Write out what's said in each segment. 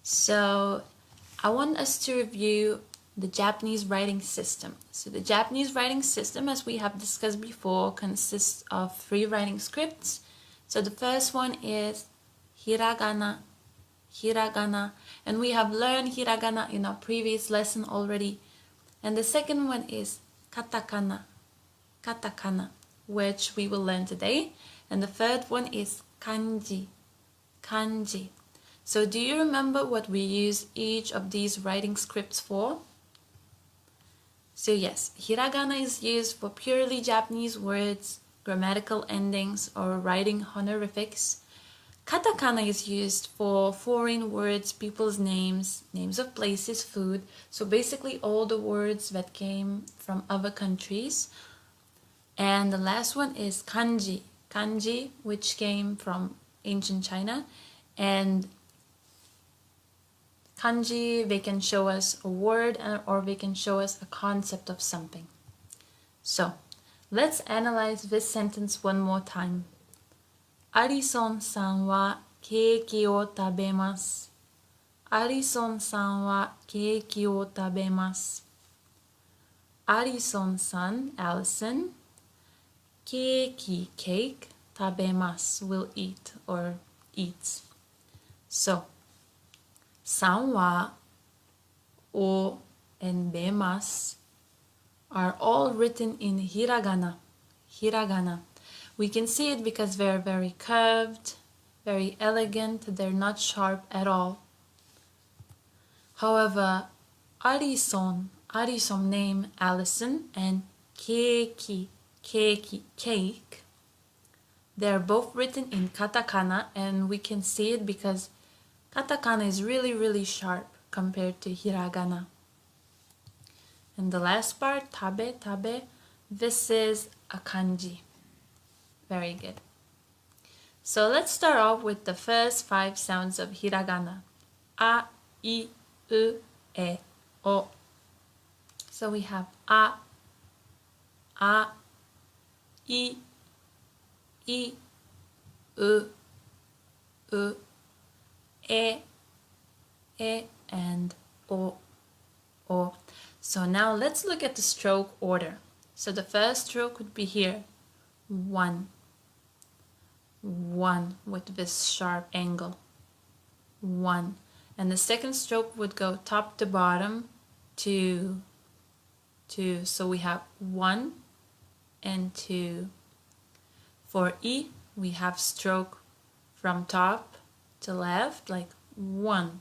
So I want us to review the Japanese writing system. So the Japanese writing system, as we have discussed before, consists of 3 writing scripts. So the first one is hiragana, and we have learned hiragana in our previous lesson already. And the second one is katakana, which we will learn today. And the third one is kanji. So do you remember what we use each of these writing scripts for? So yes, hiragana is used for purely Japanese words, grammatical endings, or writing honorifics. Katakana is used for foreign words, people's names, names of places, food. So basically all the words that came from other countries. And the last one is kanji, which came from ancient China. And kanji, they can show us a word or they can show us a concept of something. So let's analyze this sentence one more time. Alison-san wa keiki o tabemasu. Alison-san wa keiki o tabemasu. Alison-san, Allison, keiki, cake, tabemasu, will eat or eats. So san wa, o, and bemasu are all written in hiragana. We can see it because they're very curved, very elegant, they're not sharp at all. However, Alison name Allison, and keiki, cake, they're both written in katakana, and we can see it because katakana is really sharp compared to hiragana. And the last part, tabe, this is a kanji. Very good. So let's start off with the first 5 sounds of hiragana. A, I, U, E, O. So we have A, I, U, E, and O. So now let's look at the stroke order. So the first stroke would be here, 1 with this sharp angle, 1. And the second stroke would go top to bottom, 2. So we have 1 and 2. For I, we have stroke from top to left, like 1,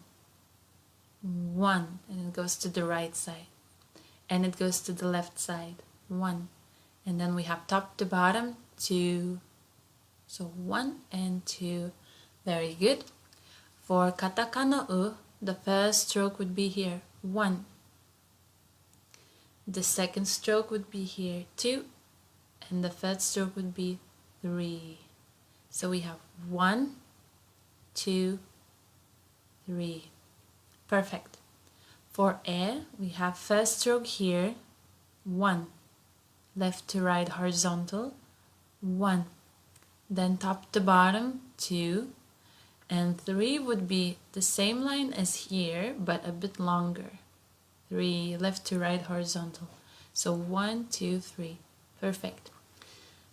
and it goes to the right side, and it goes to the left side, 1, and then we have top to bottom, 2. So 1 and 2. Very good. For katakana u, the first stroke would be here, 1. The second stroke would be here, 2. And the third stroke would be 3. So we have 1, 2, 3. Perfect. For e, we have first stroke here, 1. Left to right horizontal, 1. Then top to bottom, 2. And 3 would be the same line as here, but a bit longer. 3, left to right horizontal. So 1, 2, 3. Perfect.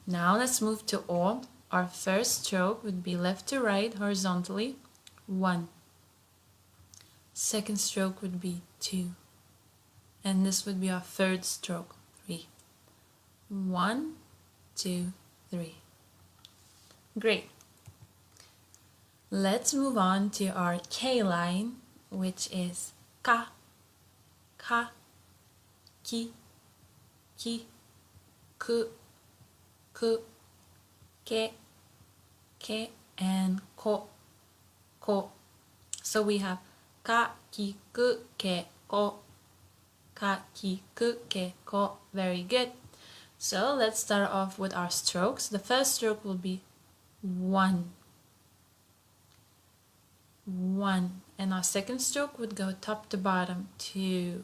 Now let's move to O. Our first stroke would be left to right horizontally, 1. Second stroke would be 2. And this would be our third stroke, 3. 1, 2, 3. Great. Let's move on to our K line, which is ka, ki, ku, ke, and ko. So we have ka, ki, ku, ke, ko. Ka, ki, ku, ke, ko. Very good. So let's start off with our strokes. The first stroke will be 1, and our second stroke would go top to bottom, 2,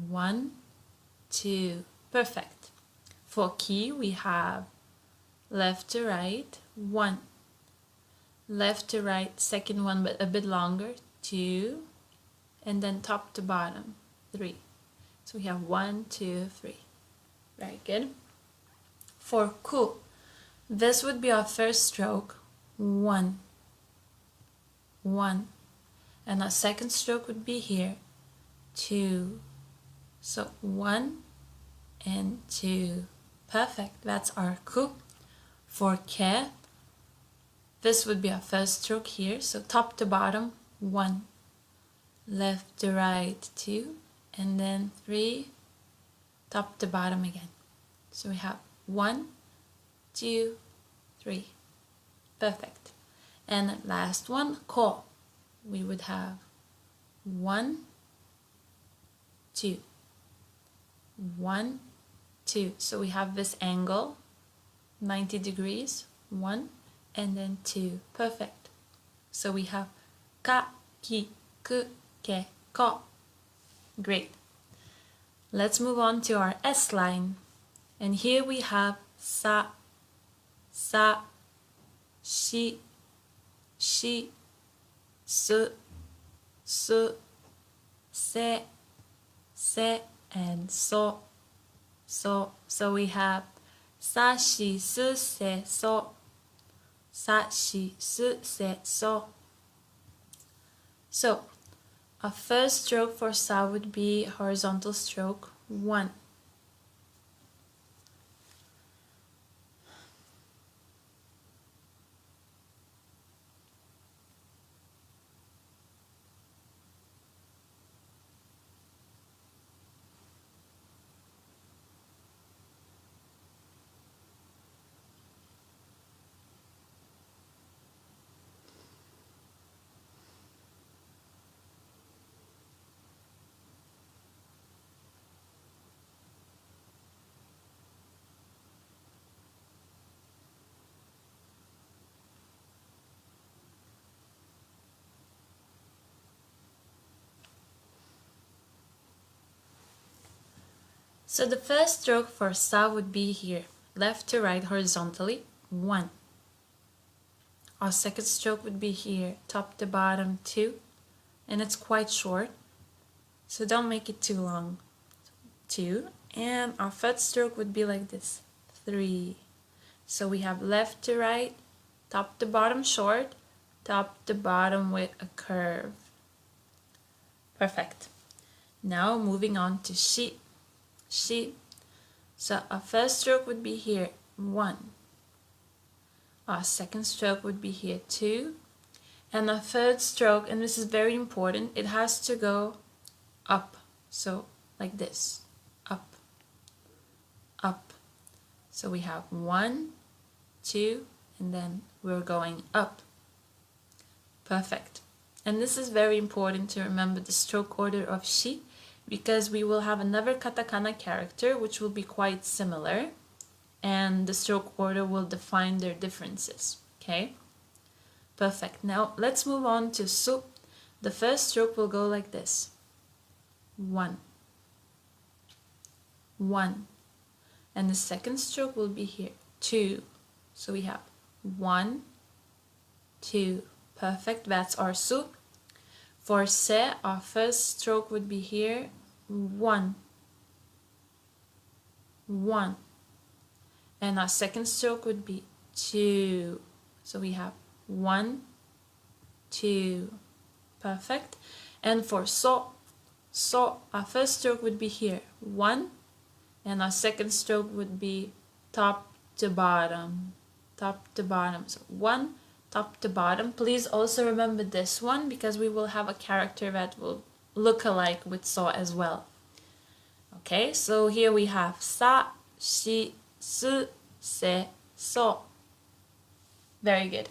1, 2. Perfect. For ki, we have left to right, 1. Left to right, second one, but a bit longer, 2, and then top to bottom, 3. So we have 1, 2, 3. Very good. For ku, this would be our first stroke, 1, 1. And our second stroke would be here, 2. So 1 and 2. Perfect. That's our ku. For ke, this would be our first stroke here. So top to bottom, 1. Left to right, 2. And then 3. Top to bottom again. So we have 1, 2, 3. Perfect. And the last one, ko. We would have 1, 2. 1, 2. So we have this angle, 90 degrees, 1, and then 2. Perfect. So we have ka, ki, ku, ke, ko. Great. Let's move on to our S line. And here we have sa, sa, shi, shi, su, su, se, se, and so, so. So we have sa, shi, su, se, so. Sa, shi, su, se, so. So, our first stroke for sa would be horizontal stroke 1. So the first stroke for sa would be here, left to right horizontally, 1. Our second stroke would be here, top to bottom, 2. And it's quite short, so don't make it too long, 2. And our third stroke would be like this, 3. So we have left to right, top to bottom short, top to bottom with a curve. Perfect. Now moving on to shi. Shi. So our first stroke would be here, 1. Our second stroke would be here, 2. And our third stroke, and this is very important, it has to go up. So like this, up, up. So we have 1, 2, and then we're going up. Perfect. And this is very important to remember the stroke order of shi, because we will have another katakana character which will be quite similar, and the stroke order will define their differences. Okay? Perfect. Now let's move on to su. The first stroke will go like this. 1. 1. And the second stroke will be here. 2. So we have 1, 2. Perfect. That's our su. For se, our first stroke would be here, 1, 1. And our second stroke would be 2. So we have 1, 2. Perfect. And for so, our first stroke would be here, 1. And our second stroke would be top to bottom, top to bottom. So 1, top to bottom. Please also remember this one, because we will have a character that will look alike with so as well. Okay, so here we have sa, shi, su, se, so. Very good.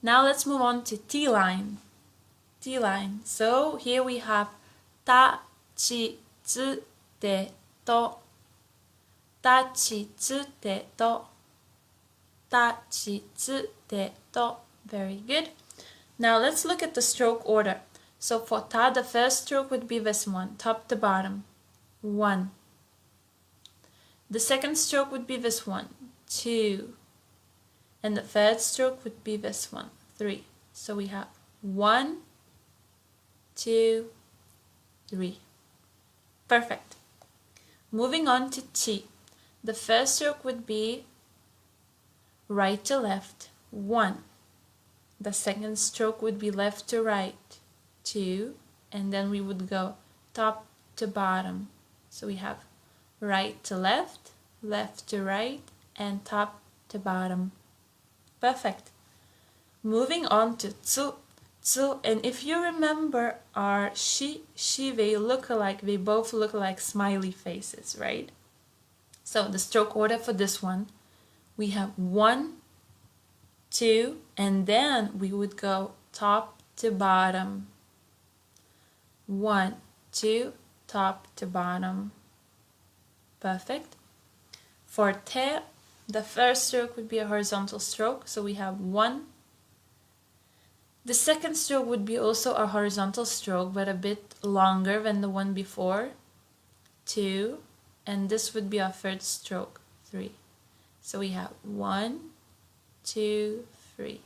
Now let's move on to T line. T line. So here we have ta, chi, tsu, te, to. Ta, chi, tsu, te, to. Ta, chi, tsu, te, to. Very good. Now let's look at the stroke order. So for ta, the first stroke would be this one, top to bottom, 1. The second stroke would be this one, 2. And the third stroke would be this one, 3. So we have 1, 2, 3. Perfect. Moving on to chi. The first stroke would be right to left, 1. The second stroke would be left to right, 2. And then we would go top to bottom. So we have right to left, left to right, and top to bottom. Perfect. Moving on to tsu. Tsu, and if you remember our she, they look alike. They both look like smiley faces, right? So the stroke order for this one, we have 1, 2, and then we would go top to bottom. 1, 2, top to bottom. Perfect. For te, the first stroke would be a horizontal stroke, so we have 1. The second stroke would be also a horizontal stroke, but a bit longer than the one before, 2, and this would be our third stroke, 3. So we have 1, 2, 3.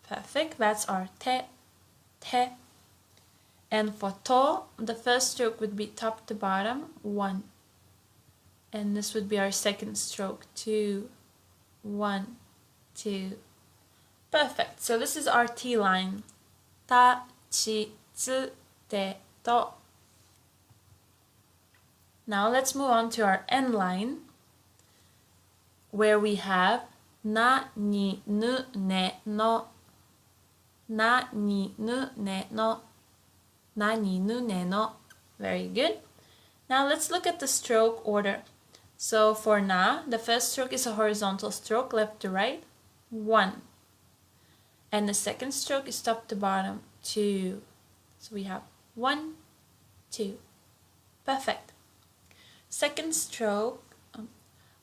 Perfect. That's our te, te. And for to, the first stroke would be top to bottom, 1. And this would be our second stroke, 2, 1, 2. Perfect. So this is our T line. Ta, chi, tsu, te, to. Now let's move on to our N line, where we have na, ni, nu, ne, no. Na, ni, nu, ne, no. Na, ni, nu, ne, no. Very good. Now let's look at the stroke order. So for na, the first stroke is a horizontal stroke, left to right, 1. And the second stroke is top to bottom, 2. So we have 1, 2. Perfect. Second stroke,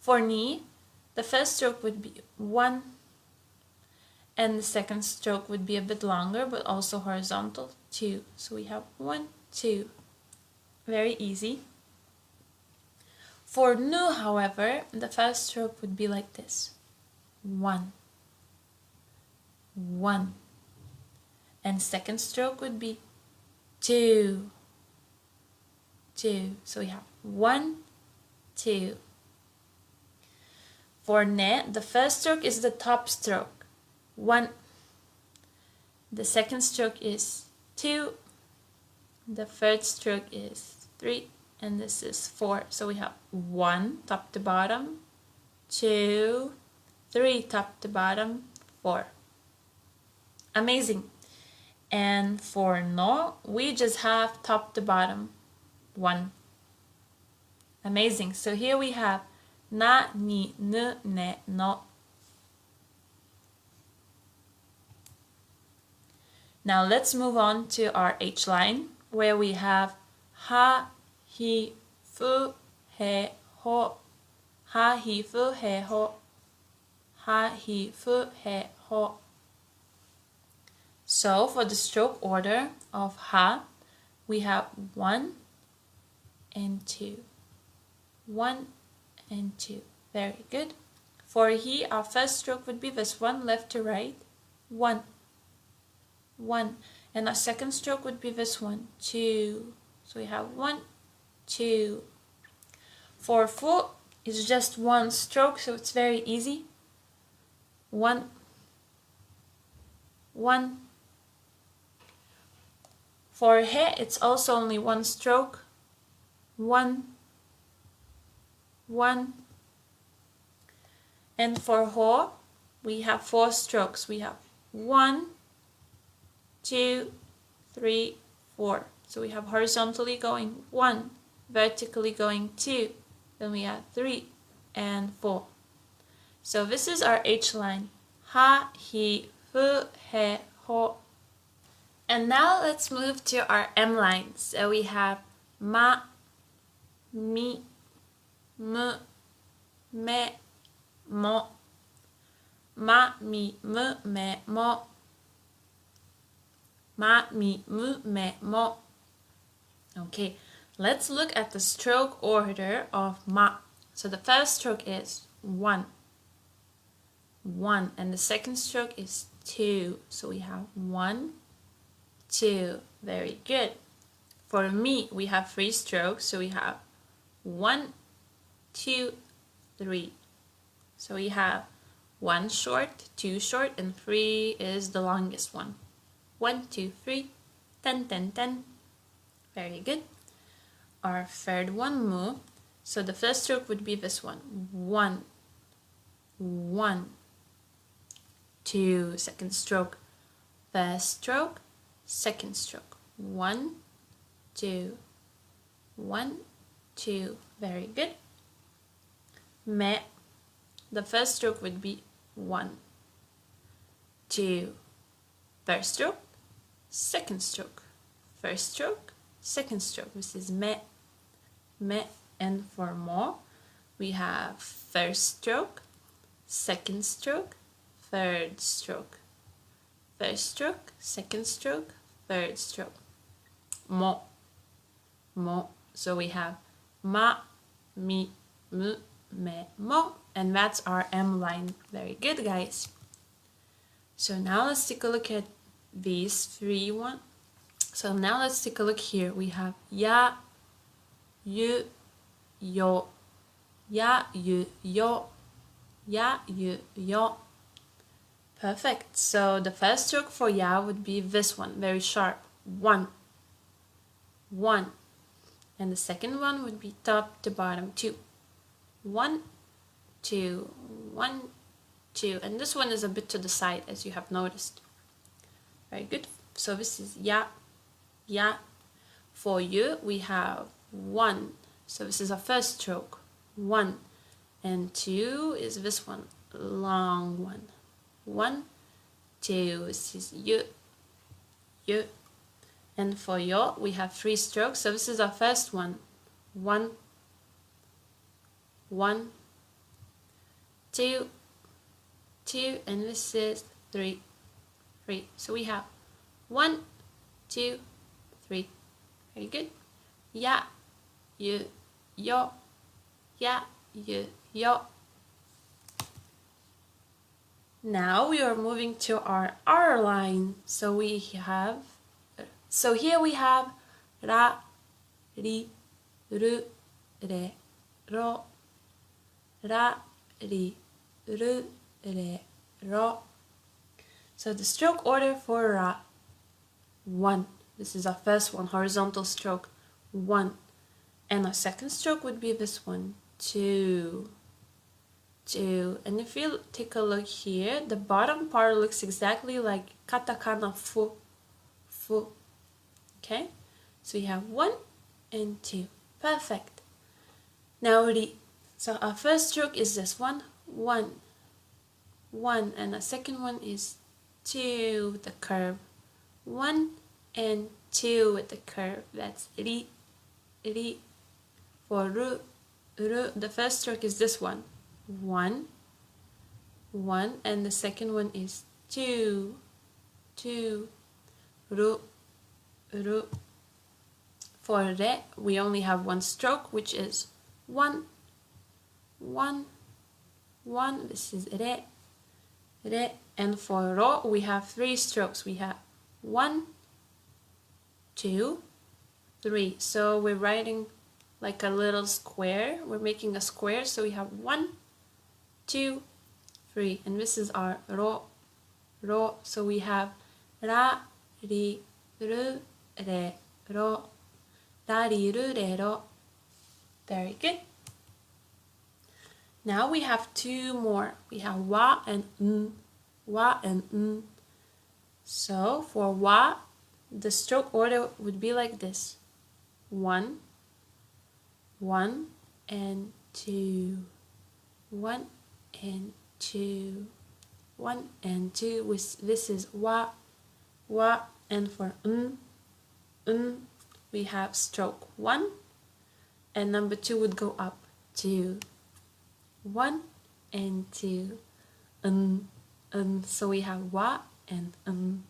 for ni, the first stroke would be 1. And the second stroke would be a bit longer, but also horizontal, 2. So we have 1, 2. Very easy. For nu, however, the first stroke would be like this. 1. 1. And second stroke would be 2. 2. So we have 1, 2. For ne, the first stroke is the top stroke. 1. The second stroke is 2. The third stroke is 3. And this is 4. So we have 1 top to bottom, 2, 3 top to bottom, 4. Amazing. And for no, we just have top to bottom, 1. Amazing. So here we have na, ni, nu, ne, no. Now let's move on to our H line, where we have ha, hi, fu, he, ho. Ha, hi, fu, he, ho. Ha, hi, fu, he, ho. So for the stroke order of ha, we have 1 and 2. 1 and 2. Very good. For he, our first stroke would be this one, left to right, 1. 1. And our second stroke would be this one, 2. So we have 1, 2. For fu, it's just one stroke, so it's very easy. 1, 1. For he, it's also only one stroke. 1, 1. And for ho, we have 4 strokes. We have 1, 2, 3, 4. So we have horizontally going 1, vertically going 2. Then we have 3 and 4. So this is our H line. Ha, hi, fu, he, ho. And now let's move to our M line. So we have ma, mi, mu, me, mo. Ma, mi, mu, me, mo. Ma, mi, mu, me, mo. Okay, let's look at the stroke order of ma. So the first stroke is 1. 1. And the second stroke is 2. So we have 1, 2. Very good. For me, we have 3 strokes, so we have 1, 2, 3. So we have 1 short, 2 short, and 3 is the longest one. 1, 2, 3, 10, 10, 10. Very good. Our third one, mu. So the first stroke would be this one. 1, 1, 2. Second stroke. First stroke, second stroke. 1, 2, 1, 2. Very good. Me. The first stroke would be 1, 2. First stroke, second stroke. First stroke, second stroke. This is me, me. And for mo, we have first stroke, second stroke, third stroke. First stroke, second stroke, third stroke. Mo, mo. So we have ma, mi, mu, me, mo. And that's our M line. Very good, guys. So now let's take a look at these 3 ones. So now let's take a look here. We have ya, yu, yo, ya, yu, yo, ya, yu, yo. Perfect. So the first stroke for ya would be this one, very sharp. 1, 1. And the second one would be top to bottom, 2. 1, 2, 1, 2. And this one is a bit to the side, as you have noticed. Very good. So this is ya, ya. For you, we have 1. So this is our first stroke. 1. And 2 is this one, long one. 1, 2. This is you, you. And for yo, we have 3 strokes. So this is our first one. 1, 1, 2, 2, and this is 3, 3. So we have 1, 2, 3. Very good. Ya, yu, yo, ya, yu, yo. Now we are moving to our R line. So here we have ra, ri, ru, re, ro. Ra, ri, ru, re, ro. So the stroke order for ra, 1. This is our first one, horizontal stroke, 1. And our second stroke would be this one, 2, 2. And if you take a look here, the bottom part looks exactly like katakana fu, fu. Okay? So we have 1 and 2. Perfect. Now ri. So our first stroke is this one, 1, 1, and the second one is 2 with the curve. 1 and 2 with the curve. That's ri, ri. For ru, ru, the first stroke is this one, 1, 1, and the second one is 2, 2. Ru, ru. For re, we only have 1 stroke, which is 1, 1, 1. This is re, re. And for ro, we have 3 strokes. We have 1, 2, 3. So we're writing like a little square. We're making a square. So we have 1, 2, 3. And this is our ro, ro. So we have ra, ri, ru, re, ro. Ra, ri, ru, re, ro. Very good. Now we have 2 more. We have wa and n, wa and n. So for wa, the stroke order would be like this. 1, 1 and 2. 1 and 2. 1 and 2. This is wa, wa. And for n, we have stroke 1. And number 2 would go up. 2. 1 and 2. So we have wa and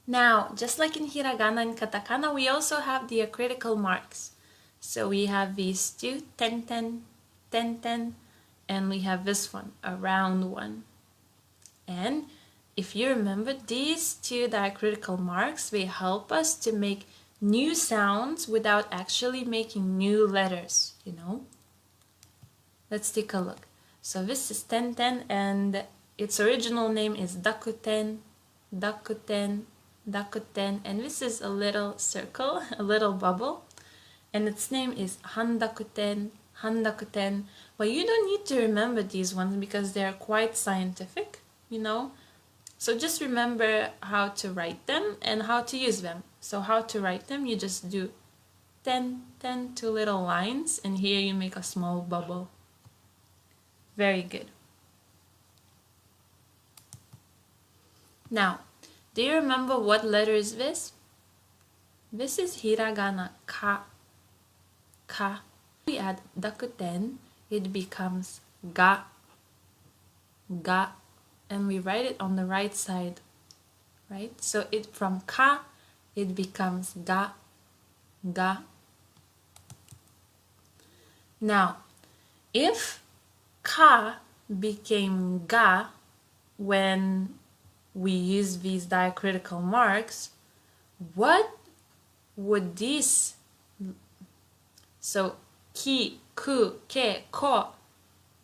Now, just like in hiragana and katakana, we also have the critical marks. So we have these two, ten ten, ten ten, and we have this one, a round one. And if you remember, these two diacritical marks, they help us to make new sounds without actually making new letters, you know? Let's take a look. So this is ten ten, and its original name is dakuten, dakuten, dakuten, and this is a little circle, a little bubble, and its name is handakuten, handakuten. But you don't need to remember these ones because they're quite scientific, you know? So just remember how to write them and how to use them. So how to write them, you just do 10, 10, two little lines, and here you make a small bubble. Very good. Now, do you remember what letter is this? This is hiragana, ka, ka. We add dakuten, it becomes ga, ga, and we write it on the right side, right? So it from ka, it becomes ga, ga. Now, if ka became ga when we use these diacritical marks, what would these, so ki, ku, ke, ko,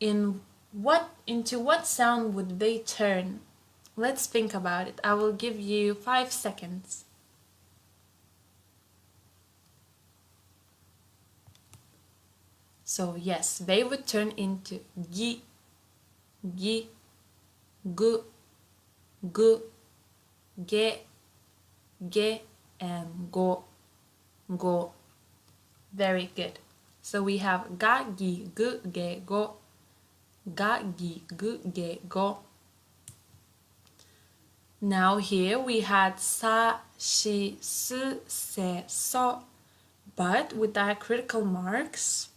into what sound would they turn? Let's think about it. I will give you 5 seconds. So yes, they would turn into gi, gi, gu, gu, ge, ge, and go, go. Very good. So we have ga, gi, gu, ge, go, ga, gi, gu, ge, go. Now here we had sa, shi, su, se, so, but with diacritical marks,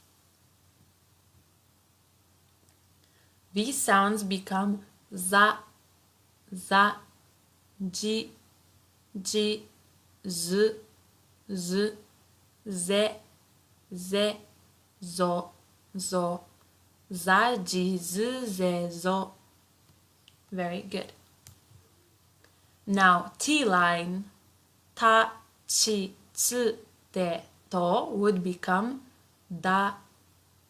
these sounds become za, za, ji, ji, z, z, ze, ze, zo, zo, za, ji, z, ze, zo. Very good. Now T line, ta, chi, tsu, te, to would become da,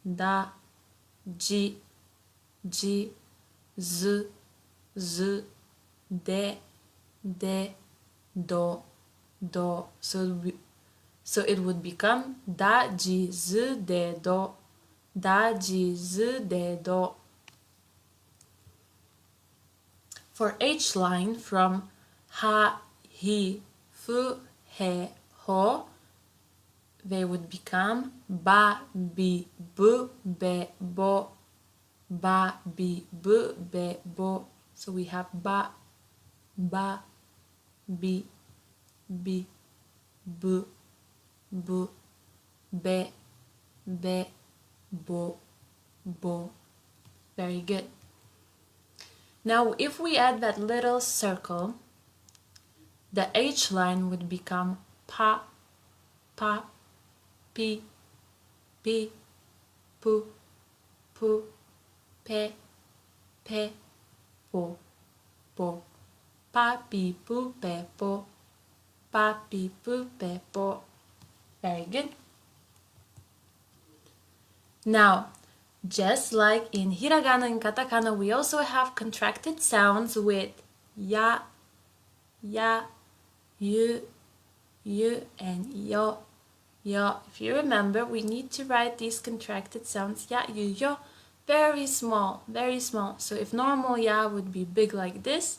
da, ji, ji, z, z, de, de, do, do. So it would become da, ji, z, de, do, da, ji, z, de, do. For H line, from ha, hi, fu, he, ho, they would become ba, bi, bu, be, bo, ba, bi, bu, be, bo. So we have ba, ba, bi, bu, bu, be, bo, bo. Very good. Now if we add that little circle, the H line would become pa, pa, pi, pi, pu, pu, pe, pe, po, po, pa, pi, pu, pe, po, pa, pi, pu, pe, po. Very good. Now, just like in hiragana and katakana, we also have contracted sounds with ya, ya, yu, yu, and yo, yo. If you remember, we need to write these contracted sounds ya, yu, yo very small, very small. So if normal ya would be big like this,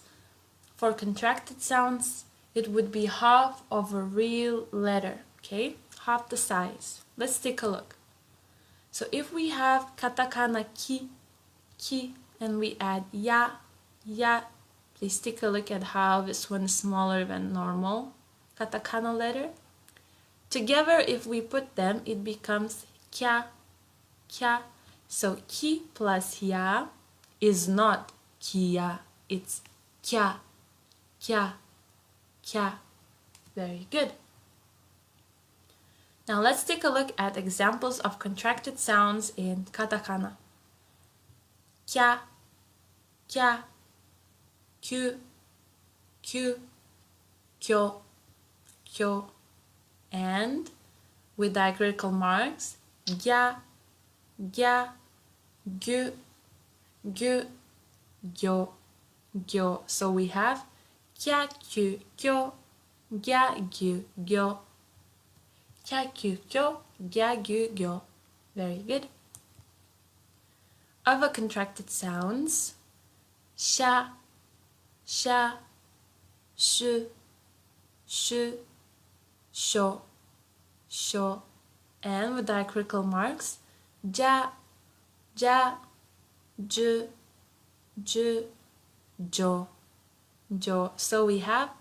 for contracted sounds, it would be half of a real letter, okay? Half the size. Let's take a look. So if we have katakana ki, ki, and we add ya, ya, please take a look at how this one is smaller than normal katakana letter. Together, if we put them, it becomes kya, kya. So ki plus ya is not kia, it's kya, kya, kya. Very good. Now let's take a look at examples of contracted sounds in katakana. Kya, kya, kyu, kyu, kyo, kyo. And with diacritical marks, gya, gya, gyu, gyu, gyo, gyo. So we have kya, kyu, kyo, gya, gyu, gyo. Kya, kyu, kyo, gya, gyu, gyo. Very good. Other contracted sounds, sha, sha, shu, shu, sho, sho. And with diacritical marks, ja, ja, ju, ju, jo, jo. So we have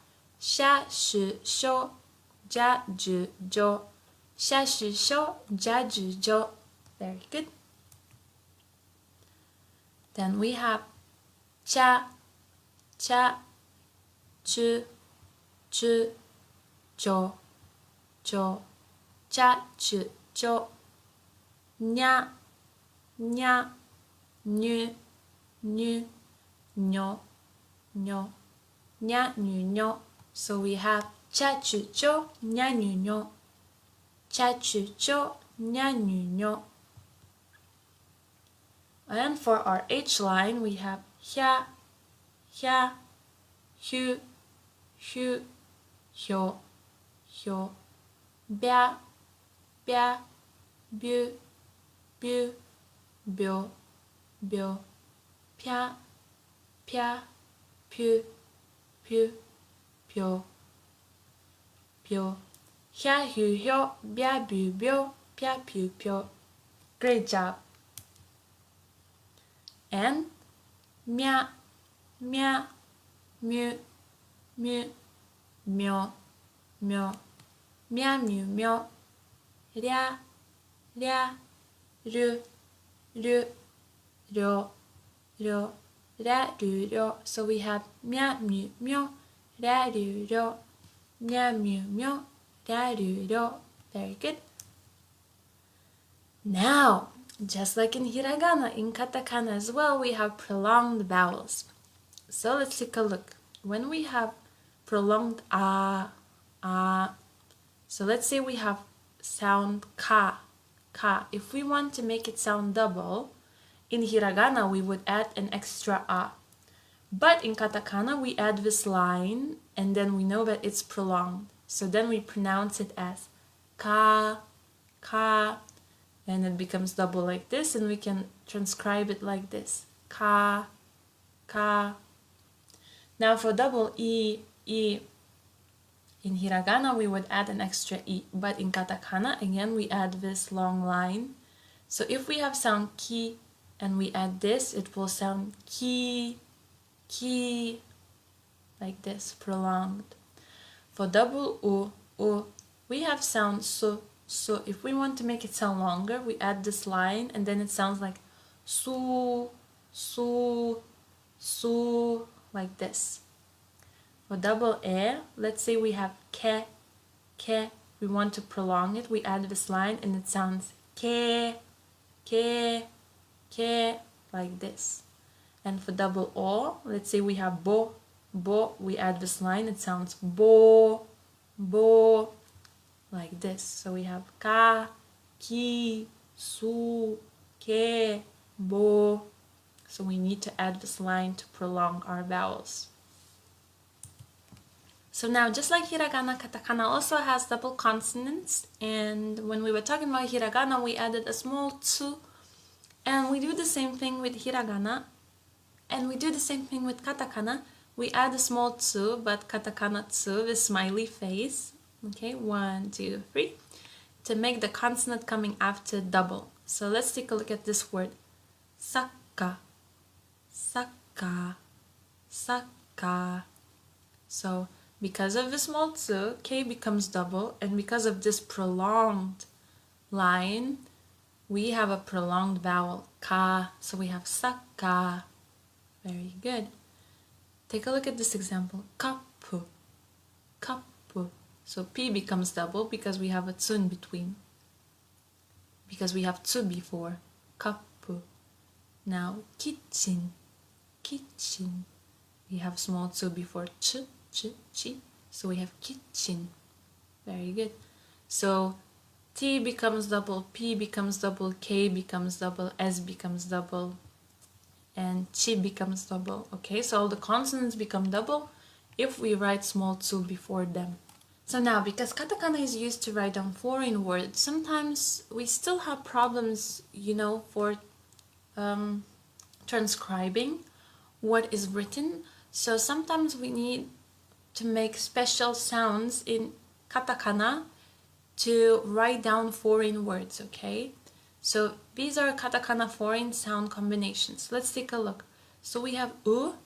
sha, shu, sho, ja, ju, jo. Sha, shu, sho, ja, ju, jo. Very good. Then we have cha, cha, chu, chu, cho, cho. Cha, chu, cho. Nya, nya, nyu, nyu, nyo, nyo. Nya, nyu, nyo. So we have cha, chu, cho, nya, nyu, nyo. Cha, chu, cho, nya, nyu, nyo. And for our H line, we have hya, hya, hyu, hyu, hyo, hyo. Bya, bya, byu, byu, byo, byo. Pya, pya, pyu, pyu, pyo, pyo. Hya, hyu, hyo, bya, byu, byo, pya, pyu, pyo. Great job. And mya, mya, mu, mu, myo, myo. Mya, mu, myo. Rya, rya, ru, ru, ryo, ryo. Ra, ru, ryo. So we have mya, mu, myo. Ra, ru, ryo. Mya, mu, myo. Ra, ru, ryo. Very good. Now, just like in hiragana, in katakana as well, we have prolonged vowels. So let's take a look. When we have prolonged a, so let's say we have sound ka, ka. If we want to make it sound double, in hiragana we would add an extra a. But in katakana we add this line and then we know that it's prolonged. So then we pronounce it as ka, ka. And it becomes double like this, and we can transcribe it like this. Ka, ka. Now for double e, in hiragana we would add an extra e, but in katakana, again, we add this long line. So if we have sound ki and we add this, it will sound ki, ki, like this, prolonged. For double u, we have sound su. So if we want to make it sound longer, we add this line and then it sounds like su, su, su, like this. For double e, let's say we have ke, ke, we want to prolong it, we add this line and it sounds ke, ke, ke, like this. And for double o, let's say we have bo, bo, we add this line, it sounds bo, bo, like this. So we have ka, ki, su, ke, bo. So we need to add this line to prolong our vowels. So now, just like hiragana, katakana also has double consonants. And when we were talking about hiragana, we added a small tsu. And we do the same thing with hiragana. And we do the same thing with katakana. We add a small tsu, but katakana tsu, the smiley face. Okay, 1, 2, 3. To make the consonant coming after double. So let's take a look at this word. Sakka, sakka, sakka. So because of the small tsu, k becomes double, and because of this prolonged line, we have a prolonged vowel, ka. So we have sakka. Very good. Take a look at this example. Kappu, kappu. So P becomes double because we have a tsu in between. Because we have tsu before. Kappu. Now kitchen. Kitchen. We have small tsu before ch, chi. So we have kitchen. Very good. So T becomes double, P becomes double, K becomes double, S becomes double, and chi becomes double. Okay, so all the consonants become double if we write small tsu before them. So now, because katakana is used to write down foreign words, sometimes we still have problems, for transcribing what is written. So sometimes we need to make special sounds in katakana to write down foreign words, okay? So these are katakana foreign sound combinations. Let's take a look. So we have u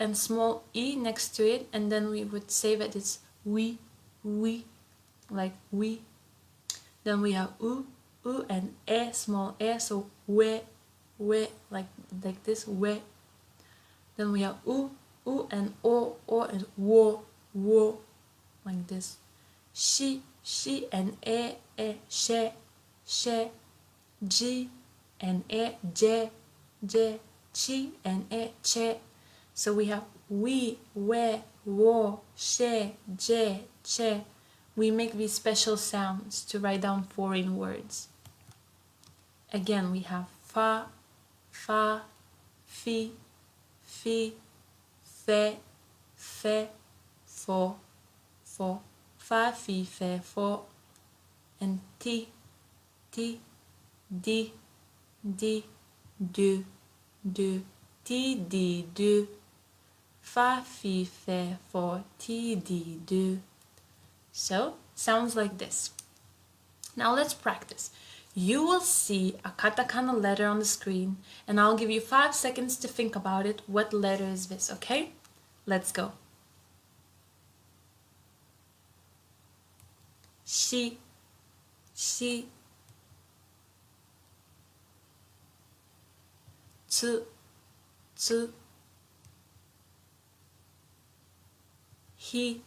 and small e next to it, and then we would say that it's we, like we. Then we have u and small e, so we, like this, we. Then we have u and o and wo, like this. She and she, ji and je, chi and che. So we have we, wo, she, je, che. We make these special sounds to write down foreign words. Again, we have fa, fi, fe, fo, fa, fi, fe, fo, and ti, di, du, ti, di, du, fa, fi, fe, fo, ti, di, du. So, sounds like this. Now let's practice. You will see a katakana letter on the screen, and I'll give you 5 seconds to think about it. What letter is this, okay? Let's go. Shi, tsu, hi,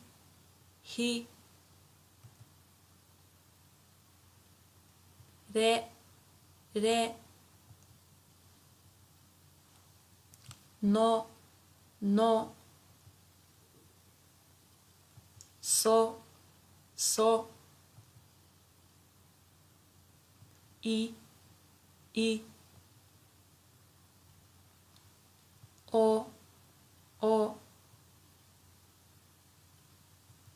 re, no, so, i, o,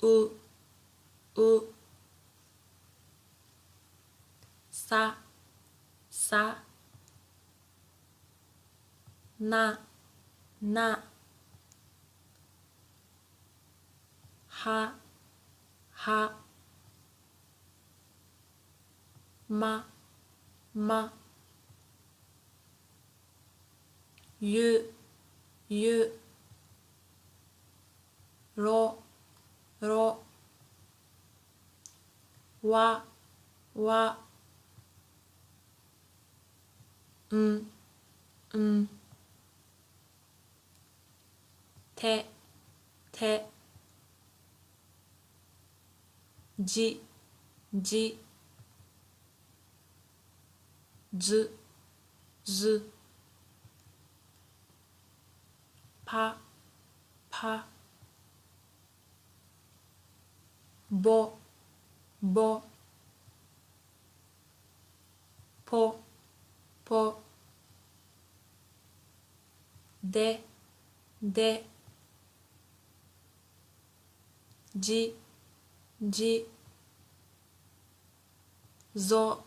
u, sa, na, ha, ma, yu, ro, wa, te, ji, z, pa, bo, po, de, ji, zo,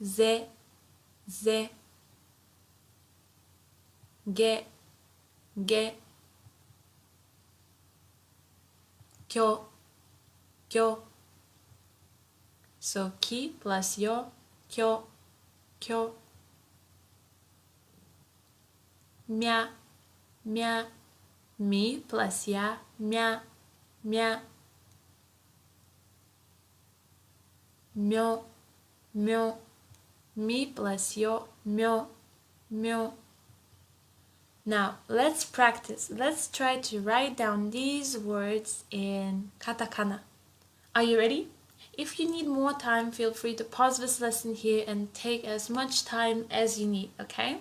ze, ge, kyo. So ki plus yo, kyo. Mia, mi plus ya, mia. Myo, mi plus yo, myo. Now, let's practice. Let's try to write down these words in katakana. Are you ready? If you need more time, feel free to pause this lesson here and take as much time as you need, okay?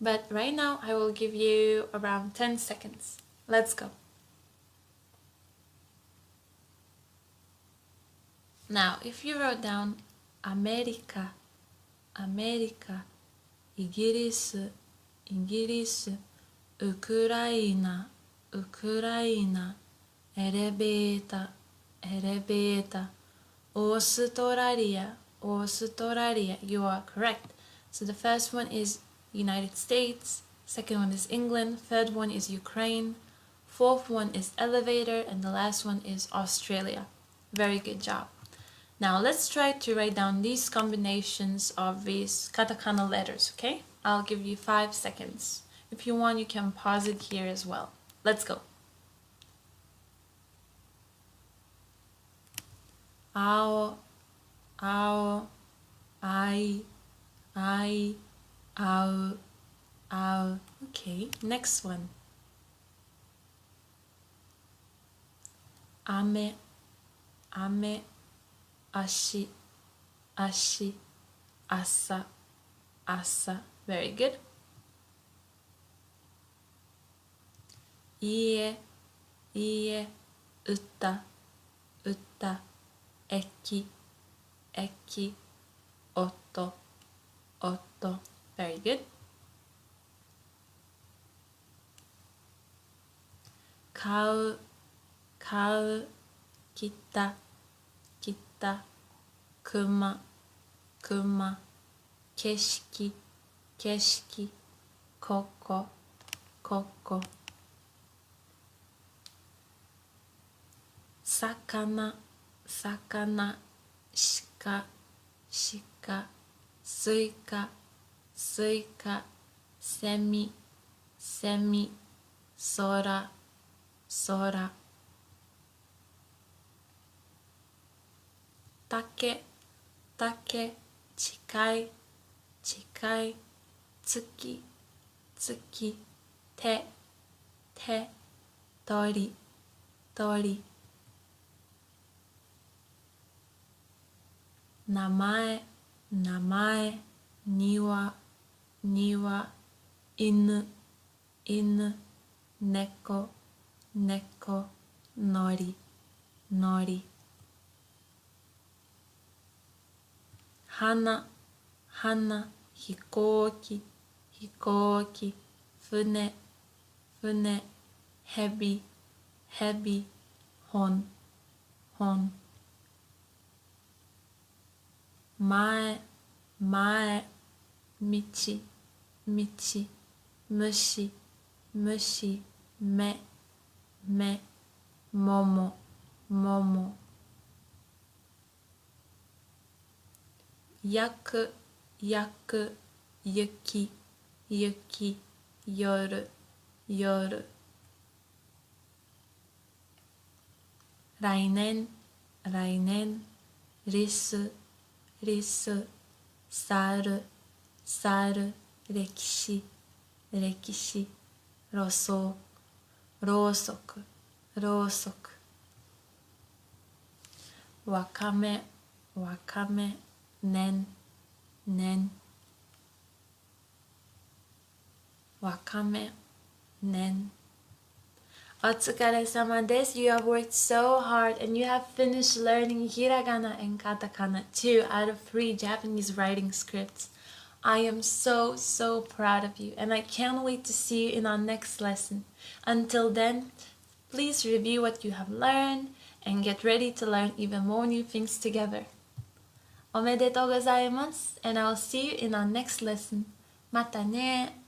But right now, I will give you around 10 seconds. Let's go. Now, if you wrote down America, America, イギリス、イギリス、ウクライナ、ウクライナ、エレベータ、エレベータ、オーストラリア、オーストラリア. You are correct. So the first one is United States, second one is England, third one is Ukraine, fourth one is elevator, and the last one is Australia. Very good job. Now let's try to write down these combinations of these katakana letters, okay? I'll give you 5 seconds. If you want, you can pause it here as well. Let's go. Ao, ao, ai, ao, ao. Okay, next one. Ame, ame, ashi, ashi, asa, asa. Very good. Ie, ie, uta, uta, eki, eki, oto, oto. Very good. Kau, kau, kita, kita, kuma, kuma, keshiki, keshiki, koko, koko. Sakana, sakana, shika, shika, suika, suika, semi, semi, sora, sora. Take, take, chikai, chikai, tsuki, tsuki, te, te, tori, tori. Namae, namae, niwa, niwa, inu, inu, neko, neko, nori, nori. Hana, hana, hikouki, hikouki, fune, fune, hebi, hebi, hon, hon. Mae, mae, michi, michi, mushi, mushi, me, me, momo, momo. Yaku, yaku, yuki, yuki, yoru, yoru. Rainen, rainen, risu, risu, saru, saru, rekishi, rekishi, roso, rosoku, rosoku. Wakame, wakame, nen, nen. Wakame, nen. Otsukare-sama desu. You have worked so hard and you have finished learning hiragana and katakana, 2 out of 3 Japanese writing scripts. I am so proud of you and I can't wait to see you in our next lesson. Until then, please review what you have learned and get ready to learn even more new things together. Omedetou gozaimasu, and I will see you in our next lesson. Mata ne!